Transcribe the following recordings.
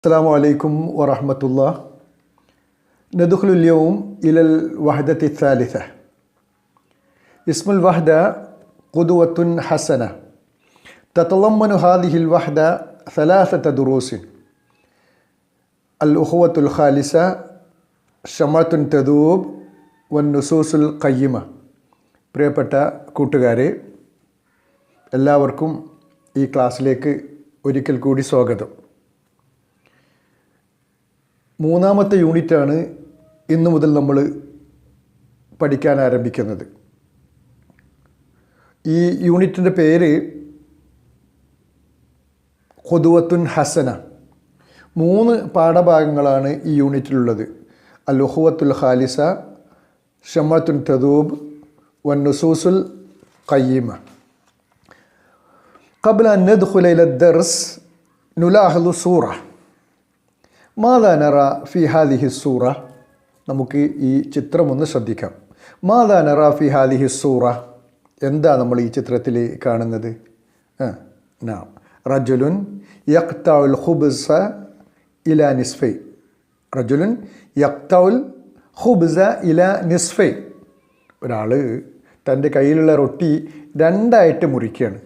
السلام عليكم ورحمة الله. ندخل اليوم إلى الوحدة الثالثة. اسم الوحدة قدوة حسنة. تتضمن هذه الوحدة ثلاثة دروس: الأخوة الخالصة، شمعة تذوب، والنصوص القيمة. പ്രിയപ്പെട്ട കൂട്ടുകാരെ, എല്ലാവർക്കും ഈ ക്ലാസ്സിലേക്ക് ഒരിക്കൽ കൂടി സ്വാഗതം. മൂന്നാമത്തെ യൂണിറ്റാണ് ഇന്നു മുതൽ നമ്മൾ പഠിക്കാൻ ആരംഭിക്കുന്നത്. ഈ യൂണിറ്റിൻ്റെ പേര് ഖുദുവത്തുൻ ഹസന. 3 പാഠഭാഗങ്ങളാണ് ഈ യൂണിറ്റിലുള്ളത്: അൽ ഉഖുവത്തുൽ ഖാലിസ, ഷമഅത്തുൻ തദൂബ്, വന്നുസൂസുൽ ഖയ്യിമ. ഖബ്ല അൻ നദ്ഖുല ഇല ദർസ് നുലാഹിദു സൂറ. മാദാ നറ ഫി ഹാദിഹി സൂറ. നമുക്ക് ഈ ചിത്രം ഒന്ന് ശ്രദ്ധിക്കാം. മാദാ നറ ഫി ഹാദിഹി സൂറ. എന്താ നമ്മൾ ഈ ചിത്രത്തിൽ കാണുന്നത്? നാം റജുലുൻ യഖ്തഉൽ ഖുബ്സ ഇലാ നിസ്ഫൈ. റജുലുൻ യഖ്തഉൽ ഖുബ്സ ഇലാ നിസ്ഫൈ. ഒരാൾ തൻ്റെ കയ്യിലുള്ള റൊട്ടി 2ആയിട്ട് മുറിക്കുകയാണ്,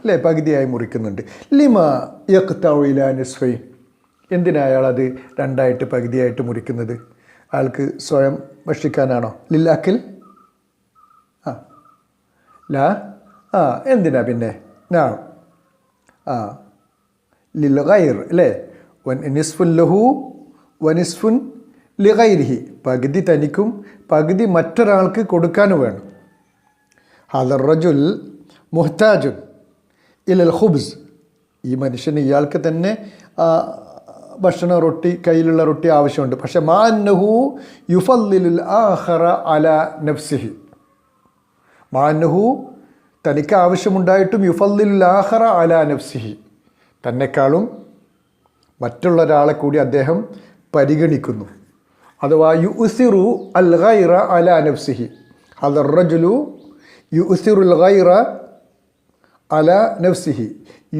അല്ലേ? പകുതിയായി മുറിക്കുന്നുണ്ട്. ലിമ യഖ്തഉ ഇലാ നിസ്ഫൈ. എന്തിനാ അയാളത് 2ആയിട്ട് പകുതിയായിട്ട് മുറിക്കുന്നത്? അയാൾക്ക് സ്വയം ഭക്ഷിക്കാനാണോ? ലില്ലാക്കിൽ എന്തിനാ പിന്നെ? ലിൽ ഗൈർ, അല്ലേ? നിസ്ഫുൻ ലഹു വനിസ്ഫുൻ ലിഗൈരിഹി. പകുതി തനിക്കും പകുതി മറ്റൊരാൾക്ക് കൊടുക്കാനും വേണം. ഹദർ റജുൽ മുഹ്താജുൻ ഇലൽ ഖുബ്സ്. ഈ മനുഷ്യന്, ഇയാൾക്ക് തന്നെ ഭക്ഷണ റൊട്ടി, കയ്യിലുള്ള റൊട്ടി ആവശ്യമുണ്ട്. പക്ഷെ മാന്നഹു യുഫല്ലിലുൽ ആഖറ അലാ നഫ്സിഹി. മാന്നഹു, തനിക്ക് ആവശ്യമുണ്ടായിട്ടും യുഫല്ലിലുൽ ആഖറ അലാ നഫ്സിഹി, തന്നെക്കാളും മറ്റുള്ള ഒരാളെ കൂടി അദ്ദേഹം പരിഗണിക്കുന്നു. അഥവാ യുസിറു അൽ ഗൈറ അലാ നഫ്സിഹി. ഹദർ റജുലു യുസിറുൽ ഗൈറ അല നഫ്സിഹി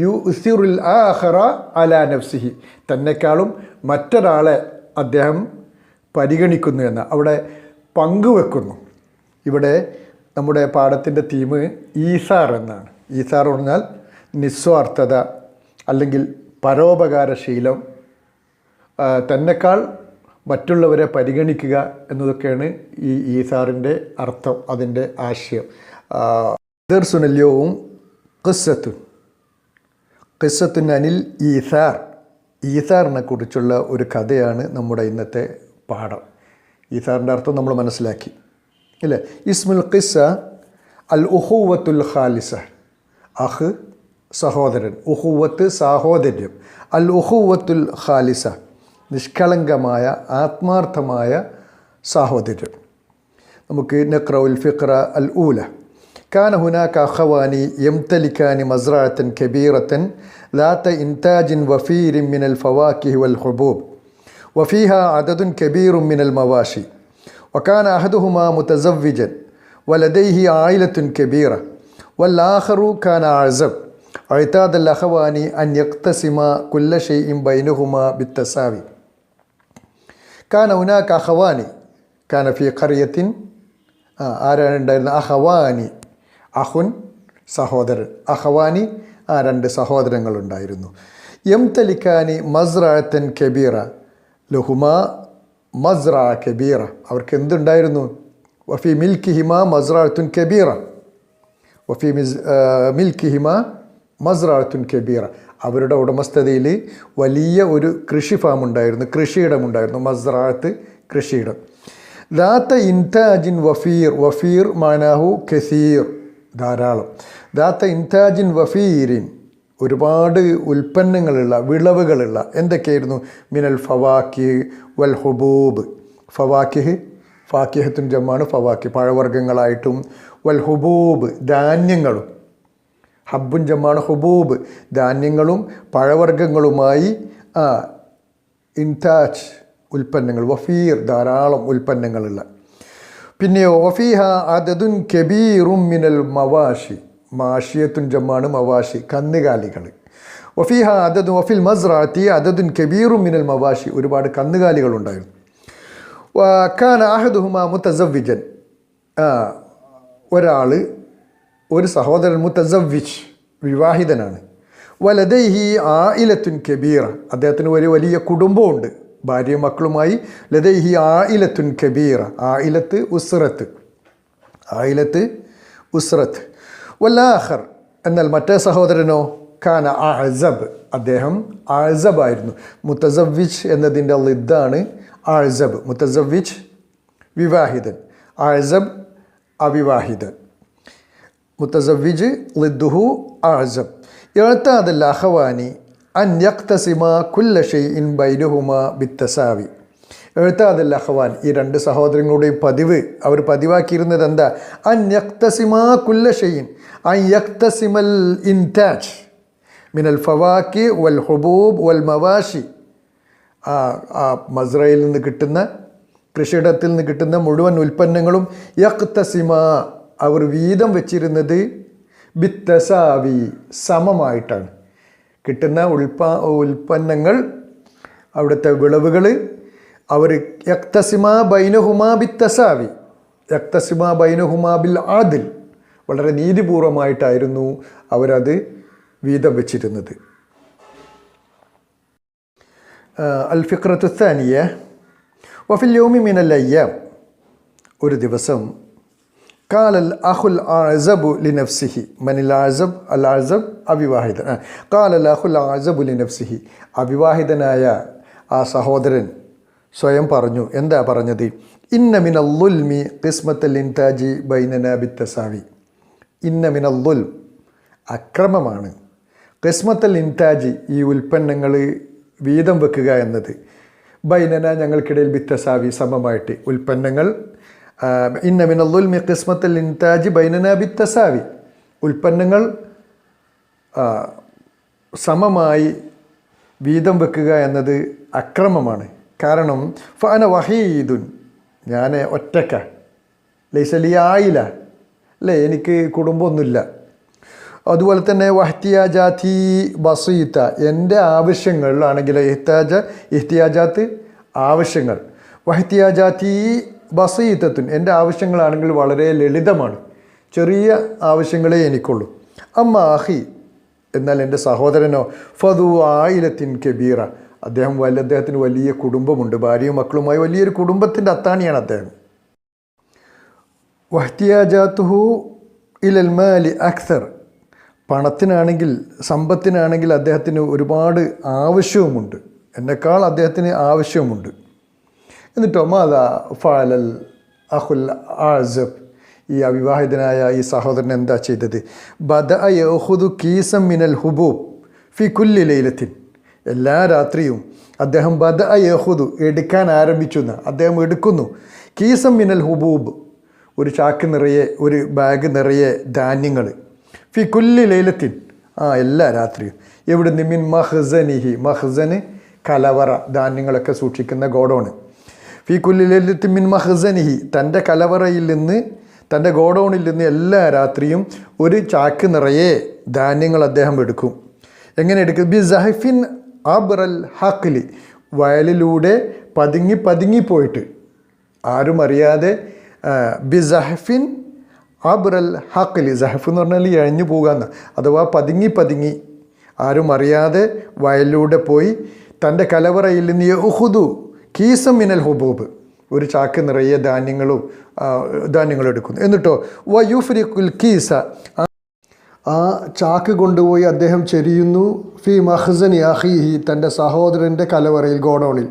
യുസിറുൽ ആഖറ അല നഫ്സിഹി. തന്നെക്കാളും മറ്റൊരാളെ അദ്ദേഹം പരിഗണിക്കുന്നു എന്ന, അവിടെ പങ്കുവെക്കുന്നു. ഇവിടെ നമ്മുടെ പാഠത്തിൻ്റെ തീം ഈസാർ എന്നാണ്. ഈസാർ പറഞ്ഞാൽ നിസ്വാർത്ഥത, അല്ലെങ്കിൽ പരോപകാരശീലം, തന്നെക്കാൾ മറ്റുള്ളവരെ പരിഗണിക്കുക എന്നതൊക്കെയാണ് ഈ ഈസാറിൻ്റെ അർത്ഥം, അതിൻ്റെ ആശയം. ദർസുനല്യവും ഖിസ്സത്തുൻ അനിൽ ഈസാർ. ഈസാറിനെ കുറിച്ചുള്ള ഒരു കഥയാണ് നമ്മുടെ ഇന്നത്തെ പാഠം. ഈസാറിൻ്റെ അർത്ഥം നമ്മൾ മനസ്സിലാക്കി, ഇല്ലേ? ഇസ്മുൽ ഖിസ്സ അൽ ഉഖുവത്തുൽ ഖാലിസ. അഹ് സഹോദരൻ, ഉഖുവത്ത് സാഹോദര്യം. അൽ ഉഖുവത്തുൽ ഖാലിസ നിഷ്കളങ്കമായ ആത്മാർത്ഥമായ സാഹോദര്യം. നമുക്ക് നഖ്റഉൽ ഫിഖ്റ അൽ ഊല. كان هناك أخوان يمتلكان مزرعة كبيرة ذات إنتاج وفير من الفواكه والحبوب، وفيها عدد كبير من المواشي. وكان أحدهما متزوجا ولديه عائلة كبيرة، والآخر كان أعزب. اعتاد الأخوان أن يقتسما كل شيء بينهما بالتساوي. كان هناك أخوان. كان في قرية അഖവാനി. അഹുൻ സഹോദരൻ, അഖവാനി 2 സഹോദരങ്ങളുണ്ടായിരുന്നു. യംതലിക്കാനി മസ്റഅത്തൻ കബീറ ലഹുമാ മസ്റഅ കബീറ. അവർക്ക് എന്തുണ്ടായിരുന്നു? വഫി മിൽക്കിഹിമ മസ്റഅത്തുൻ കബീറ. വഫി മിൽക്കിഹിമ മസ്റഅത്തുൻ കബീറ. അവരുടെ ഉടമസ്ഥതയിൽ വലിയ ഒരു കൃഷി ഫാം ഉണ്ടായിരുന്നു, കൃഷിയിടമുണ്ടായിരുന്നു. മസ്റഅത്ത് കൃഷിയിടം. ദാത്ത ഇൻതാജിൻ വഫീർ. വഫീർ മാനാഹു കസീർ, ധാരാളം. ദാത്ത ഇൻതാജിൻ വഫീരിൻ, ഒരുപാട് ഉൽപ്പന്നങ്ങളുള്ള, വിളവുകളുള്ള. എന്തൊക്കെയായിരുന്നു? മിനൽ ഫവാക്കിഹ് വൽ ഹുബൂബ്. ഫവാക്കിഹ്, ഫാക്കിഹത്തുൻ ജമ്മാണ് ഫവാക്കി, പഴവർഗ്ഗങ്ങളായിട്ടും. വൽ ഹുബൂബ്, ധാന്യങ്ങളും. ഹബ്ബുൻ ജമ്മാണ് ഹുബൂബ്, ധാന്യങ്ങളും പഴവർഗ്ഗങ്ങളുമായി ഇൻതാജ്, ഉൽപ്പന്നങ്ങൾ. വഫീർ, ധാരാളം ഉൽപ്പന്നങ്ങളുള്ള. പിന്നെയോ വഫീഹ അദദുൻ കബീറും മിനൽ മവാഷി. മാഷിയത്തുൻ ജമ്മാണ് മവാഷി, കന്നുകാലികൾ. വഫീഹ അദദുൻ വഫിൽ മസ്റഅത്തി അദദുൻ കബീറുൻ മിനൽ മവാഷി, ഒരുപാട് കന്നുകാലികളുണ്ടായിരുന്നു. വകാന അഹദുഹുമാ മുതസവ്വിജൻ, ഒരാൾ, ഒരു സഹോദരൻ മുതസവ്വിജ്, വിവാഹിതനാണ്. വലദൈഹി ആയിലത്തുൻ കബീറ, അദ്ദേഹത്തിന് ഒരു വലിയ കുടുംബമുണ്ട്, ഭാര്യയും മക്കളുമായി. ലദൈഹി ആയിലത്തുൻ കബീറ, ആയിലത്ത് ഉസ്റത്ത്, ആയിലത്ത് ഉസ്റത്ത്. വല്ലാഖർ, എന്നാൽ മറ്റേ സഹോദരനോ കാന അഅസബ്, അദ്ദേഹം അഅസബായിരുന്നു. മുതസവ്വിജ് എന്നതിൻ്റെ ലിദ്ദാണ് അഅസബ്. മുതസവ്വിജ് വിവാഹിതൻ, അഅസബ് അവിവാഹിതൻ. മുതസവ്വിജ് ലിദ്ദുഹു അഅസബ്. യഅ്തദൽ അഖവാനി അൻ യഖ്തസിമ കുല്ല ഷൈഇൻ ബൈനഹുമാ ബിത്തസാവി. എഴുത്താദൽ അഖവാൻ, ഈ രണ്ട് സഹോദരങ്ങളുടെയും പതിവ്, അവർ പതിവാക്കിയിരുന്നത് എന്താ? അൻ യഖ്തസിമാ കുല്ല ഷൈഇൻ, അൻ യഖ്തസിമൽ ഇൻതാജ് മിനൽ ഫവാക്കി വൽ ഹുബൂബ് വൽ മവാഷി. ആ മസ്റയിൽ നിന്ന് കിട്ടുന്ന, കൃഷിയിടത്തിൽ നിന്ന് കിട്ടുന്ന മുഴുവൻ ഉൽപ്പന്നങ്ങളും യഖ്തസിമ, അവർ വീതം വെച്ചിരുന്നത് ബിത്തസാവി, സമമായിട്ടാണ്. കിട്ടുന്ന ഉൽപ്പന്നങ്ങൾ, അവിടുത്തെ വിളവുകൾ അവർ യഖ്തസിമാ ബൈനഹുമാ ബിത്തസാവി, യഖ്തസിമാ ബൈനഹുമാ ബിൽ ആദിൽ, വളരെ നീതിപൂർവമായിട്ടായിരുന്നു അവരത് വീതം വെച്ചിരുന്നത്. അൽ ഫിഖ്റത്തു സാനിയ വഫിൽ യൗമി മിനൽ അയ്യാം, ഒരു ദിവസം കാലൽ അഖുൽ അഅസബു ലിനഫ്സിഹി, മനിൽ അഅസബ്, അൽ അഅസബ് അവിവാഹിതൻ. കാലൽ അഖുൽ അഅസബു ലിനഫ്സിഹി, അവിവാഹിതനായ ആ സഹോദരൻ സ്വയം പറഞ്ഞു. എന്താ പറഞ്ഞത്? ഇന്ന മിനൽ ളുൽമി ഖിസ്മത്തുൽ ഇൻതാജി ബൈനനാ ബിത്തസാവി. ഇന്ന മിനൽ ളുൽം, അക്രമമാണ്. ഖിസ്മത്തുൽ ഇൻതാജി, ഈ ഉൽപ്പന്നങ്ങൾ വീതം വെക്കുക എന്നത്. ബൈനന, ഞങ്ങൾക്കിടയിൽ ബിത്തസാവി, സമമായിട്ട്. ഉൽപ്പന്നങ്ങൾ ഇന്ന മിനൽ ളുൽമി ഖിസ്മത്തുൽ ഇൻതാജി ബൈനനാ ബിത്തസാവി, ഉൽപ്പന്നങ്ങൾ സമമായി വീതം വെക്കുക എന്നത് അക്രമമാണ്. കാരണം ഫഅന വഹീദുൻ, ഞാൻ ഒറ്റക്ക, ലൈസലി ആയില, അല്ലേ, എനിക്ക് കുടുംബമൊന്നുമില്ല. അതുപോലെ തന്നെ വഹ്തിയാജാത്തി ബസീത്ത, എൻ്റെ ആവശ്യങ്ങൾ ആണെങ്കിൽ ഇഹ്തിയാജാത്ത് ആവശ്യങ്ങൾ, വഹ്തിയാജാത്തി ബസീത്തത്തുൻ, എൻ്റെ ആവശ്യങ്ങളാണെങ്കിൽ വളരെ ലളിതമാണ്, ചെറിയ ആവശ്യങ്ങളെ എനിക്കുള്ളൂ. അമ്മ ആഹി, എന്നാൽ എൻ്റെ സഹോദരനോ ഫദു ആയിലത്തിൻ കബീറ, അദ്ദേഹത്തിന് വലിയ കുടുംബമുണ്ട്, ഭാര്യയും മക്കളുമായി വലിയൊരു കുടുംബത്തിൻ്റെ അത്താണിയാണ് അദ്ദേഹം. വഹ്തിയാജാത്തുഹു ഇലൽ മാലി അക്സർ, പണത്തിനാണെങ്കിൽ, സമ്പത്തിനാണെങ്കിൽ അദ്ദേഹത്തിന് ഒരുപാട് ആവശ്യവുമുണ്ട്, എന്നെക്കാൾ അദ്ദേഹത്തിന് ആവശ്യവുമുണ്ട്. എന്നിട്ടോ മാതാ ഫഅലൽ അഖുൽ അഅസബ്, ഈ അവിവാഹിതനായ ഈ സഹോദരൻ എന്താ ചെയ്തത്? ബദഅ യഖുദു കീസം മിനൽ ഹുബൂബ് ഫി കുല്ലി ലൈലത്തിൻ, എല്ലാ രാത്രിയും അദ്ദേഹം ബദഅ യഖുദു, എടുക്കാൻ ആരംഭിച്ചു. അദ്ദേഹം എടുക്കുന്നു. കീസം മിനൽ ഹുബൂബ്, ഒരു ചാക്ക് നിറയെ, ഒരു ബാഗ് നിറയെ ധാന്യങ്ങൾ. ഫി കുല്ലി ലൈലത്തിൻ, എല്ലാ രാത്രിയും. എവിടുന്ന്? മിൻ മഖ്സനിഹി, മഖ്സന് കലവറ, ധാന്യങ്ങളൊക്കെ സൂക്ഷിക്കുന്ന ഗോഡൗണ്. ഫി കുല്ലി ലൈലത്തിൻ മിൻ മഖ്സനിഹി, തൻ്റെ കലവറയിൽ നിന്ന്, തൻ്റെ ഗോഡൗണിൽ നിന്ന് എല്ലാ രാത്രിയും ഒരു ചാക്ക് നിറയെ ധാന്യങ്ങൾ അദ്ദേഹം എടുക്കും. എങ്ങനെ എടുക്കും? ബി സഹഫിൻ അബ്റൽ ഹഖ്ലി, വയലിലൂടെ പതുങ്ങിപ്പോയിട്ട്, ആരും അറിയാതെ. ബി സഹഫിൻ അബ്റൽ ഹഖ്ലി, സഹഫ് എന്ന് പറഞ്ഞാൽ ഇഴഞ്ഞു പോകാമെന്ന്, അഥവാ പതുങ്ങി ആരും അറിയാതെ വയലിലൂടെ പോയി തൻ്റെ കലവറയിൽ നിന്ന് യഖുദു കീസം മിനൽ ഹുബൂബ്, ഒരു ചാക്ക് നിറയെ ധാന്യങ്ങൾ എടുക്കുന്നു. എന്നിട്ടോ വയുഫ്രിഖുൽ കീസ, ആ ചാക്ക് കൊണ്ടുപോയി അദ്ദേഹം ചെരിയുന്നു. ഫി മഖ്സനി അഖീഹി, തൻ്റെ സഹോദരൻ്റെ കലവറയിൽ, ഗോഡൗണിൽ.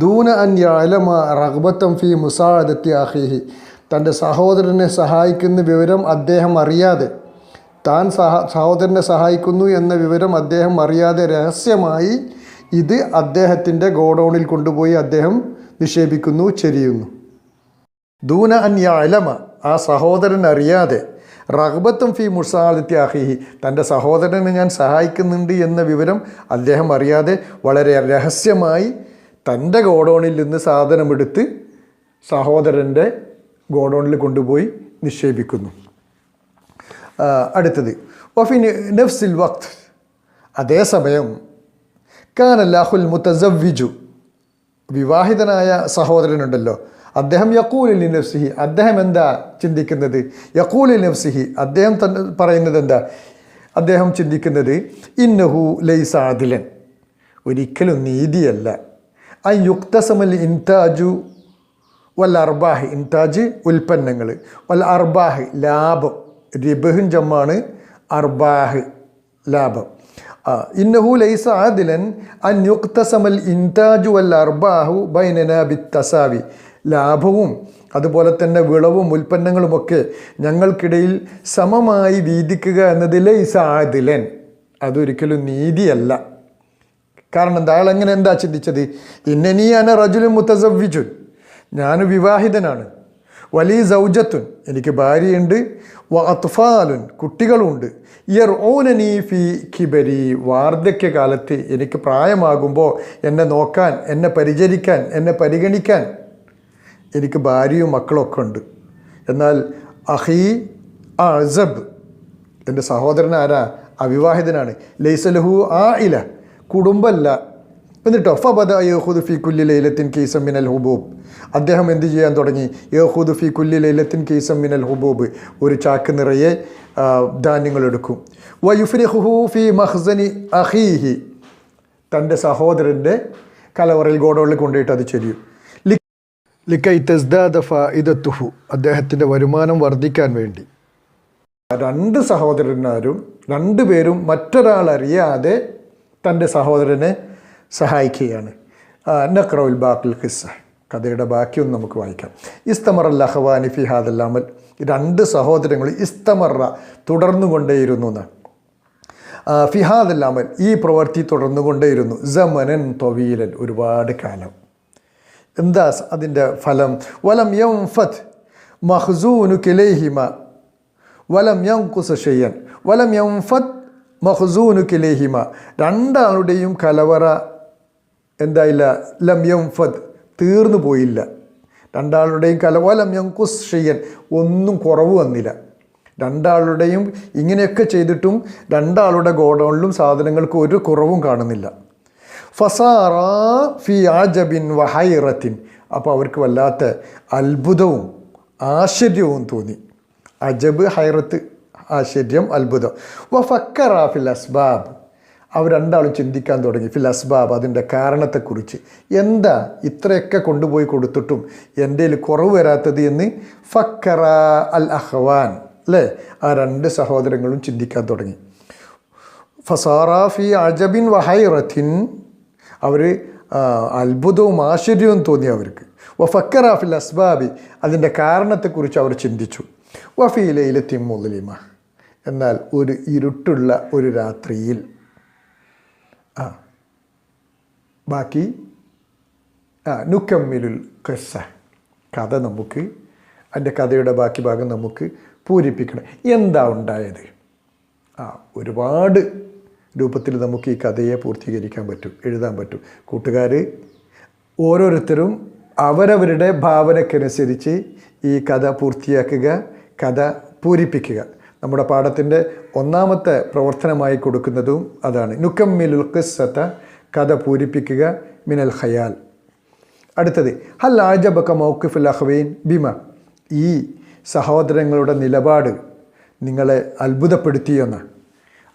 ദൂന അൻ യഅലമ റഗ്ബത്തൻ ഫി മുസാഅദത്തി അഖീഹി, തൻ്റെ സഹോദരനെ സഹായിക്കുന്ന വിവരം അദ്ദേഹം അറിയാതെ, താൻ സഹോദരനെ സഹായിക്കുന്നു എന്ന വിവരം അദ്ദേഹം അറിയാതെ രഹസ്യമായി ഇത് അദ്ദേഹത്തിൻ്റെ ഗോഡൗണിൽ കൊണ്ടുപോയി അദ്ദേഹം നിക്ഷേപിക്കുന്നു, ചെരിയുന്നു. ദൂന അൻ യഅലമ, ആ സഹോദരൻ അറിയാതെ. റഗ്ബത്തും ഫി മുസാഅദത്തി അഖീഹി, തൻ്റെ സഹോദരനെ ഞാൻ സഹായിക്കുന്നുണ്ട് എന്ന വിവരം അദ്ദേഹം അറിയാതെ വളരെ രഹസ്യമായി തൻ്റെ ഗോഡൗണിൽ നിന്ന് സാധനമെടുത്ത് സഹോദരൻ്റെ ഗോഡൗണിൽ കൊണ്ടുപോയി നിക്ഷേപിക്കുന്നു. അടുത്തത് വഫി നഫ്സിൽ വഖ്ത്, അതേസമയം കാനല്ലാഹുൽ മുതസവ്വിജു, വിവാഹിതനായ സഹോദരനുണ്ടല്ലോ, അദ്ദേഹം യഖൂലു ലിനഫ്സിഹി, അദ്ദേഹം എന്താ ചിന്തിക്കുന്നത്? യഖൂലു ലിനഫ്സിഹി, അദ്ദേഹം തന്നെ പറയുന്നത് എന്താ? അദ്ദേഹം ചിന്തിക്കുന്നത് ഇന്നഹു ലൈസ അദിലൻ, ഒരിക്കലും നീതിയല്ല. അൻ യുക്തസമൽ ഇൻതാജു വൽ അർബാഹ്, ഇൻതാജ് ഉൽപ്പന്നങ്ങൾ, വൽ അർബാഹ് ലാഭം, റിബഹുൻ ജമ്മാണ് അർബാഹ് ലാഭം. ഇന്നഹു ലൈസ ആദിലൻ അൻ യുക്തസമൽ ഇൻതാജു വൽ അർബാഹു ബൈനനാ ബിത്തസാവി, ലാഭവും അതുപോലെ തന്നെ വിളവും ഉൽപ്പന്നങ്ങളുമൊക്കെ ഞങ്ങൾക്കിടയിൽ സമമായി വീതിക്കുക എന്നത് ലൈസ ആദിലൻ, അതൊരിക്കലും നീതിയല്ല. കാരണം എന്താ? അയാൾ എങ്ങനെ എന്താ ചിന്തിച്ചത്? ഇന്നനീ അന റജുലുൻ മുതസവ്വിജുൻ, ഞാൻ വിവാഹിതനാണ്, വലിയ സൗജത്തുൻ, എനിക്ക് ഭാര്യയുണ്ട്, വ അത്ഫാലുൻ, കുട്ടികളുണ്ട്, യർഊനനീ ഫീ കിബരി, വാർദ്ധക്യകാലത്ത് എനിക്ക് പ്രായമാകുമ്പോൾ എന്നെ നോക്കാൻ, എന്നെ പരിചരിക്കാൻ, എന്നെ പരിഗണിക്കാൻ എനിക്ക് ഭാര്യയും മക്കളൊക്കെ ഉണ്ട്. എന്നാൽ അഹീ അസബ്, എൻ്റെ സഹോദരൻ ആരാ? അവിവാഹിതനാണ്. ലൈസലഹു ആയില, കുടുംബമല്ല. എന്നിട്ടോ ഫബദ യഖുദു ഫീ കുല്ലി ലൈലത്തിൻ കീസം മിനൽ ഹുബൂബ്, അദ്ദേഹം എന്ത് ചെയ്യാൻ തുടങ്ങി? യഖുദു ഫീ കുല്ലി ലൈലത്തിൻ കീസം മിനൽ ഹുബൂബ്, ഒരു ചാക്ക് നിറയെ ധാന്യങ്ങൾ എടുക്കും. വയുഫ്രിഹുഹു ഫീ മഖ്സനി അഖീഹി, തൻ്റെ സഹോദരൻ്റെ കലവറയിൽ ഗോഡൗണിൽ കൊണ്ടുപോയിട്ട് അത് ചെരിയും. ലിക്കൈ തസ്ദാദ ഫായിദത്തുഹു, അദ്ദേഹത്തിൻ്റെ വരുമാനം വർദ്ധിക്കാൻ വേണ്ടി. രണ്ട് സഹോദരന്മാരും രണ്ടുപേരും മറ്റൊരാളറിയാതെ തൻ്റെ സഹോദരനെ സഹായിക്കുകയാണ്. നഖ്റഉൽ ബാഖിൽ ഖിസ്സ, കഥയുടെ ബാക്കിയൊന്നും നമുക്ക് വായിക്കാം. ഇസ്തമറൽ അഖ്വാനി ഫി ഹാദൽ അമൽ, രണ്ട് സഹോദരങ്ങൾ ഇസ്തമറ തുടർന്നുകൊണ്ടേയിരുന്നു എന്നാണ്. ഫി ഹാദൽ അമൽ, ഈ പ്രവൃത്തി തുടർന്നുകൊണ്ടേയിരുന്നു. സമനൻ ത്വീലൻ, ഒരുപാട് കാലം. എന്താ അതിൻ്റെ ഫലം? വലം യൻഫത് മഖ്സൂനു കിലൈഹിമ വലം യൻഖുസ ഷൈഅൻ വലം യൻഫത് മഖ്സൂനു കിലൈഹിമ, രണ്ടാളുടെയും കലവറ എന്തായില്ല? ലം യൻഫത്, തീർന്നു പോയില്ല. രണ്ടാളുടെയും വലം യൻഖുസ് ഷൈഅൻ, ഒന്നും കുറവ് വന്നില്ല. രണ്ടാളുടെയും ഇങ്ങനെയൊക്കെ ചെയ്തിട്ടും രണ്ടാളുടെ ഗോഡൗണിലും സാധനങ്ങൾക്ക് ഒരു കുറവും കാണുന്നില്ല. ഫസാറ ഫി ആജബിൻ വഹൈറത്തിൻ, അപ്പോൾ അവർക്ക് വല്ലാത്ത അത്ഭുതവും ആശ്ചര്യവും തോന്നി. അജബ്, ഹൈറത്ത്, ആശ്ചര്യം, അത്ഭുതം. വഫക്കറ ഫിൽ അസ്ബാബ്, അവർ രണ്ടാളും ചിന്തിക്കാൻ തുടങ്ങി. ഫിൽ അസ്ബാബ്, അതിൻ്റെ കാരണത്തെക്കുറിച്ച്. എന്താ ഇത്രയൊക്കെ കൊണ്ടുപോയി കൊടുത്തിട്ടും എൻ്റെ കുറവ് വരാത്തത് എന്ന് ഫക്കറ അൽ അഖ്വാൻ, അല്ലേ? ആ രണ്ട് സഹോദരങ്ങളും ചിന്തിക്കാൻ തുടങ്ങി. ഫസാറ ഫി അജബിൻ വഹൈറത്തിൻ, അവർ അത്ഭുതവും ആശ്ചര്യവും തോന്നി അവർക്ക്. വഫക്കറ ഫിൽ അസ്ബാബി, അതിൻ്റെ കാരണത്തെക്കുറിച്ച് അവർ ചിന്തിച്ചു. വഫീ ലൈലത്തിൻ മുദ്ലിമ, എന്നാൽ ഒരു ഇരുട്ടുള്ള ഒരു രാത്രിയിൽ. ബാക്കി നുക്കമ്മിലുൽ ഖിസ്സ, കഥ നമുക്ക്, അതിൻ്റെ കഥയുടെ ബാക്കി ഭാഗം നമുക്ക് പൂരിപ്പിക്കണം. എന്താ ഉണ്ടായത്? ഒരുപാട് രൂപത്തിൽ നമുക്ക് ഈ കഥയെ പൂർത്തീകരിക്കാൻ പറ്റും, എഴുതാൻ പറ്റും. കൂട്ടുകാർ ഓരോരുത്തരും അവരവരുടെ ഭാവനയ്ക്കനുസരിച്ച് ഈ കഥ പൂർത്തിയാക്കുക, കഥ പൂരിപ്പിക്കുക. നമ്മുടെ പാഠത്തിൻ്റെ ഒന്നാമത്തെ പ്രവർത്തനമായി കൊടുക്കുന്നതും അതാണ്. നുക്കമ്മിലുൽ ഖിസ്സത, കഥ പൂരിപ്പിക്കുക, മിനൽ ഖയാൽ. അടുത്തത് ഹൽ ആജബക മൗഖിഫുൽ അഖ്വൈൻ ബിമ, ഈ സഹോദരങ്ങളുടെ നിലപാട് നിങ്ങളെ അത്ഭുതപ്പെടുത്തിയെന്ന്.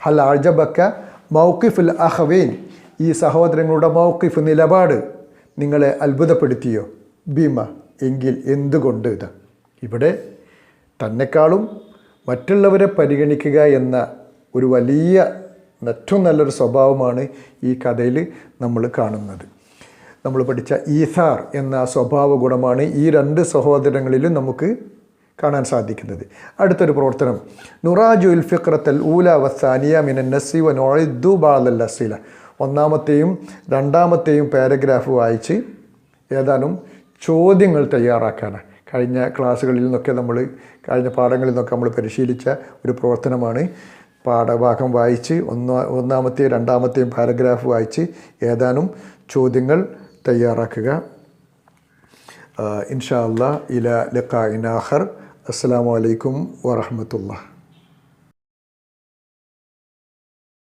ഹൽ ആജബക മൗഖിഫുൽ അഖ്വൈൻ, ഈ സഹോദരങ്ങളുടെ മൗഖിഫ്, നിലപാട് നിങ്ങളെ അത്ഭുതപ്പെടുത്തിയോ? ബിമ, എങ്കിൽ എന്തുകൊണ്ട്? ഇവിടെ തന്നെക്കാളും മറ്റുള്ളവരെ പരിഗണിക്കുക എന്ന ഒരു വലിയ ഏറ്റവും നല്ലൊരു സ്വഭാവമാണ് ഈ കഥയിൽ നമ്മൾ കാണുന്നത്. നമ്മൾ പഠിച്ച ഈസാർ എന്ന സ്വഭാവ ഗുണമാണ് ഈ രണ്ട് സഹോദരങ്ങളിലും നമുക്ക് കാണാൻ സാധിക്കുന്നത്. അടുത്തൊരു പ്രവർത്തനം, നുറാജുൽ ഫിഖ്റത്തൽ ഊല വസാനിയ മിനൻ നസ്സി വ നുഇദ്ദു ബഅദൽ അസ്ഇല, ഒന്നാമത്തെയും രണ്ടാമത്തെയും പാരഗ്രാഫ് വായിച്ച് ഏതാനും ചോദ്യങ്ങൾ തയ്യാറാക്കാണ്. കഴിഞ്ഞ ക്ലാസ്സുകളിൽ നിന്നൊക്കെ കഴിഞ്ഞ പാഠങ്ങളിൽ നിന്നൊക്കെ നമ്മൾ പരിശീലിച്ച ഒരു പ്രവർത്തനമാണ്. പാഠഭാഗം വായിച്ച് ഒന്നാമത്തെയും രണ്ടാമത്തെയും പാരഗ്രാഫ് വായിച്ച് ഏതാനും ചോദ്യങ്ങൾ തയ്യാറാക്കുക. ഇൻഷാ അല്ലാഹ് ഇലാ ലിഖാഇൻ ആഖർ. അസ്സലാമു അലൈക്കും വറഹ്മത്തുള്ളാഹി.